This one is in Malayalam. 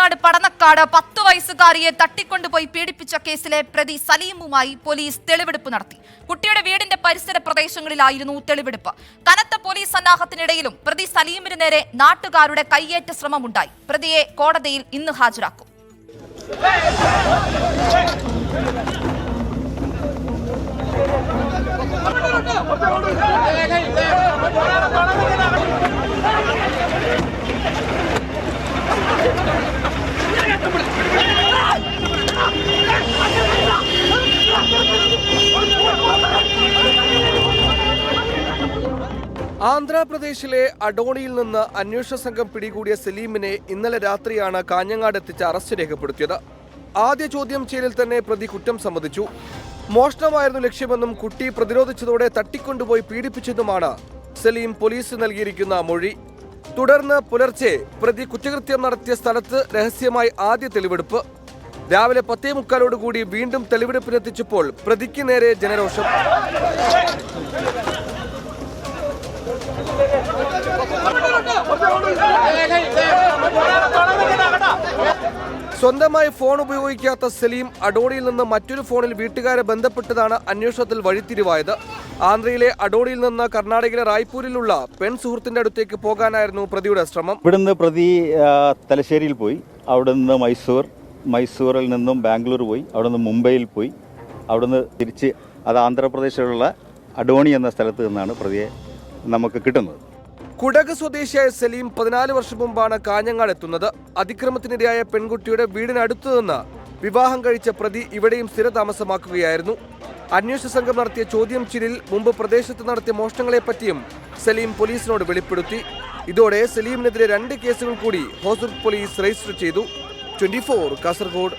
കാഞ്ഞങ്ങാട് പടന്നക്കാട് 10 വയസ്സുകാരിയെ തട്ടിക്കൊണ്ടുപോയി പീഡിപ്പിച്ച കേസിലെ പ്രതി സലീമുമായി പോലീസ് തെളിവെടുപ്പ് നടത്തി. കുട്ടിയുടെ വീടിന്റെ പരിസര പ്രദേശങ്ങളിലായിരുന്നു തെളിവെടുപ്പ്. കനത്ത പോലീസ് സന്നാഹത്തിനിടയിലും പ്രതി സലീമിന് നേരെ നാട്ടുകാരുടെ കയ്യേറ്റ ശ്രമമുണ്ടായി. പ്രതിയെ കോടതിയിൽ ഇന്ന് ഹാജരാക്കും. ആന്ധ്രാപ്രദേശിലെ അഡോണിയിൽ നിന്ന് അന്വേഷണ സംഘം പിടികൂടിയ സലീമിനെ ഇന്നലെ രാത്രിയാണ് കാഞ്ഞങ്ങാട് എത്തിച്ച് അറസ്റ്റ് രേഖപ്പെടുത്തിയത്. ആദ്യ ചോദ്യം ചെയ്യലിൽ തന്നെ പ്രതി കുറ്റം സമ്മതിച്ചു. മോഷണമായിരുന്നു ലക്ഷ്യമെന്നും കുട്ടി പ്രതിരോധിച്ചതോടെ തട്ടിക്കൊണ്ടുപോയി പീഡിപ്പിച്ചതുമാണ് സലീം പോലീസ് നൽകിയിരിക്കുന്ന മൊഴി. തുടർന്ന് പുലർച്ചെ പ്രതി കുറ്റകൃത്യം നടത്തിയ സ്ഥലത്ത് രഹസ്യമായി ആദ്യ തെളിവെടുപ്പ്. രാവിലെ 10:45 വീണ്ടും തെളിവെടുപ്പിനെത്തിച്ചപ്പോൾ പ്രതിക്ക് നേരെ ജനരോഷം. സ്വന്തമായി ഫോൺ ഉപയോഗിക്കാത്ത സലീം അഡോണിയിൽ നിന്ന് മറ്റൊരു ഫോണിൽ വീട്ടുകാരെ ബന്ധപ്പെട്ടതാണ് അന്വേഷണത്തിൽ വഴിത്തിരിവായത്. ആന്ധ്രയിലെ അഡോണിയിൽ നിന്ന് കർണാടകയിലെ റായ്പൂരിലുള്ള പെൺ സുഹൃത്തിന്റെ അടുത്തേക്ക് പോകാനായിരുന്നു പ്രതിയുടെ ശ്രമം. ഇവിടുന്ന് പ്രതി തലശ്ശേരിയിൽ പോയി, അവിടെ നിന്ന് മൈസൂറിൽ നിന്നും ബാംഗ്ലൂർ പോയി, അവിടെ നിന്ന് മുംബൈയിൽ പോയി, അവിടുന്ന് തിരിച്ച് അത് ആന്ധ്രാപ്രദേശിലുള്ള അഡോണി എന്ന സ്ഥലത്ത് നിന്നാണ് പ്രതിയെ നമുക്ക് കിട്ടുന്നത്. കുടക് സ്വദേശിയായ സലീം 14 വർഷം മുമ്പാണ് കാഞ്ഞങ്ങാട് എത്തുന്നത്. അതിക്രമത്തിനിരയായ പെൺകുട്ടിയുടെ വീടിനടുത്തു നിന്ന് വിവാഹം കഴിച്ച പ്രതി ഇവിടെയും സ്ഥിരതാമസമാക്കുകയായിരുന്നു. അന്വേഷണ സംഘം നടത്തിയ ചോദ്യം ചെയ്യലിൽ മുമ്പ് പ്രദേശത്ത് നടത്തിയ മോഷണങ്ങളെപ്പറ്റിയും സലീം പോലീസിനോട് വെളിപ്പെടുത്തി. ഇതോടെ സലീമിനെതിരെ 2 കേസുകൾ കൂടി ഹോസൂർ പോലീസ് രജിസ്റ്റർ ചെയ്തു. 24 കാസർഗോഡ്.